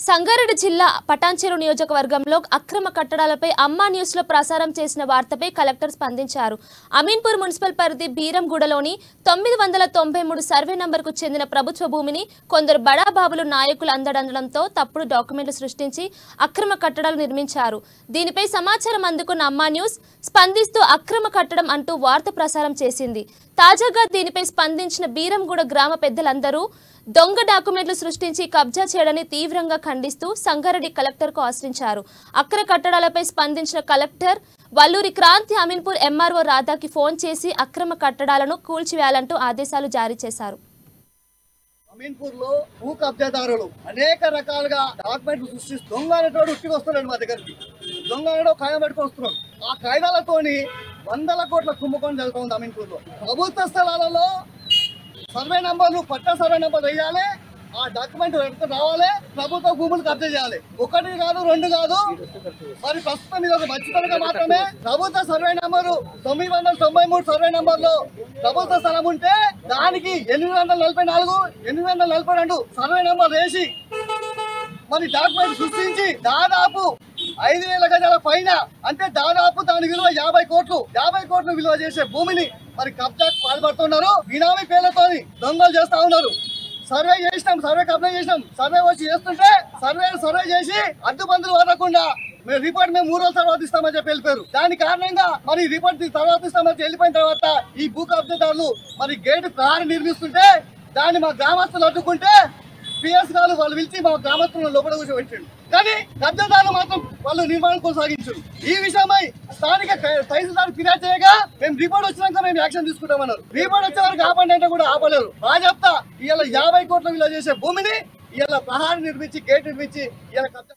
సంగారెడ్డి జిల్లా పటాన్చెరు నియోజకవర్గంలో అక్రమ కట్టడాలపై అమ్మా న్యూస్ లో ప్రసారం చేసిన వార్తపై కలెక్టర్ స్పందించారు. అమీన్పూర్ మున్సిపల్ పరిధి బీరంగూడలోని 993 సర్వే నంబర్కు చెందిన ప్రభుత్వ భూమిని కొందరు బడాబాబులు నాయకులు అందడంతో తప్పుడు డాక్యుమెంట్లు సృష్టించి అక్రమ కట్టడాలు నిర్మించారు. దీనిపై సమాచారం అందుకున్న అమ్మా న్యూస్ స్పందిస్తూ అక్రమ కట్టడం అంటూ వార్త ప్రసారం చేసింది. తాజాగా దీనిపై స్పందించిన బీరంగూడ గ్రామ పెద్దలందరూ దొంగ డాక్యుమెంట్లు సృష్టించి కబ్జా చేయడాన్ని తీవ్రంగా ఖండిస్తూ సంగారెడ్డి కలెక్టర్కు ఆశ్రయించారు. అక్రమ కట్టడాలపై స్పందించిన కలెక్టర్ వల్లూరి క్రాంతి అమీన్పూర్ ఎంఆర్ఓ రాధాకి ఫోన్ చేసి అక్రమ కట్టడాలను కూల్చివేయాలంటూ ఆదేశాలు జారీ చేశారు. అమీన్పూర్ లో భూ కబ్జాదారులు అనేక రకాలుగా డాక్యుమెంట్లు సృష్టిస్తూ దొంగ అనేటోడు ఉట్టికి వస్తున్నాడు. మా దగ్గరికి దొంగ అనేటో కాయం పెట్టుకు వస్తున్నాడు. ఆ కాయిదాలతోని వందల కోట్ల కుంభకోణం జరుగుతుంది. అమీన్పూర్ లో ప్రభుత్వ స్థలాలలో సర్వే నంబర్లు పట్టా సర్వే నంబర్ వేయాలి, ఆ డాక్యుమెంట్ రావాలి, ప్రభుత్వ భూములు కబ్జా చేయాలి. ఒకటి కాదు, రెండు కాదు. మరి ప్రస్తుతం ఇది ఒక మంచితనంగా మాత్రమే ప్రభుత్వ సర్వే నంబరు 993 సర్వే నంబర్లో ప్రభుత్వ స్థలం ఉంటే దానికి 844, 842 సర్వే నంబర్ వేసి మరి డాక్యుమెంట్ సృష్టించి దాదాపు 5,000 గజాల పైన, అంటే దాదాపు దాని విలువ 50 కోట్లు విలువ చేసే భూమిని మరి కబ్జాకు పాల్పడుతున్నారు. బినామీ పేర్లతో దొంగలు చేస్తా ఉన్నారు. సర్వే చేసినాం, సర్వే కబ్జా చేసినాం, సర్వే వచ్చి చేస్తుంటే సర్వే చేసి అడ్డుబందులు వదలకుండా రిపోర్ట్ మేము 3 రోజుల తర్వాత ఇస్తామని చెప్పి వెళ్ళిపోయారు. దాని కారణంగా మరి రిపోర్ట్ తర్వాత ఇస్తామని వెళ్ళిపోయిన తర్వాత ఈ భూ కబ్జాదారులు మరి గేటు ప్రహారం నిర్మిస్తుంటే దాన్ని మా గ్రామస్తులు అడ్డుకుంటే పిఎస్ గారు వాళ్ళు పిలిచి మా గ్రామస్తులను లోపల కూర్చోబెట్టాడు. కానీ కబ్జాదారులు మాత్రం వాళ్ళు నిర్మాణం కొనసాగించారు. ఈ విషయమై స్థానిక తహసీల్దార్ ఫిర్యాదు చేయగా మేము రిపోర్ట్ వచ్చినాక మేము యాక్షన్ తీసుకుంటామన్నారు. రిపోర్ట్ వచ్చే వరకు ఆపండి అంటే కూడా ఆపలేరు. బాజప్తా ఇవాళ 50 కోట్ల విలువ చేసే భూమిని ఇవాళ ప్రహారం నిర్మించి గేట్ నిర్మించి ఇవాళ కబ్జా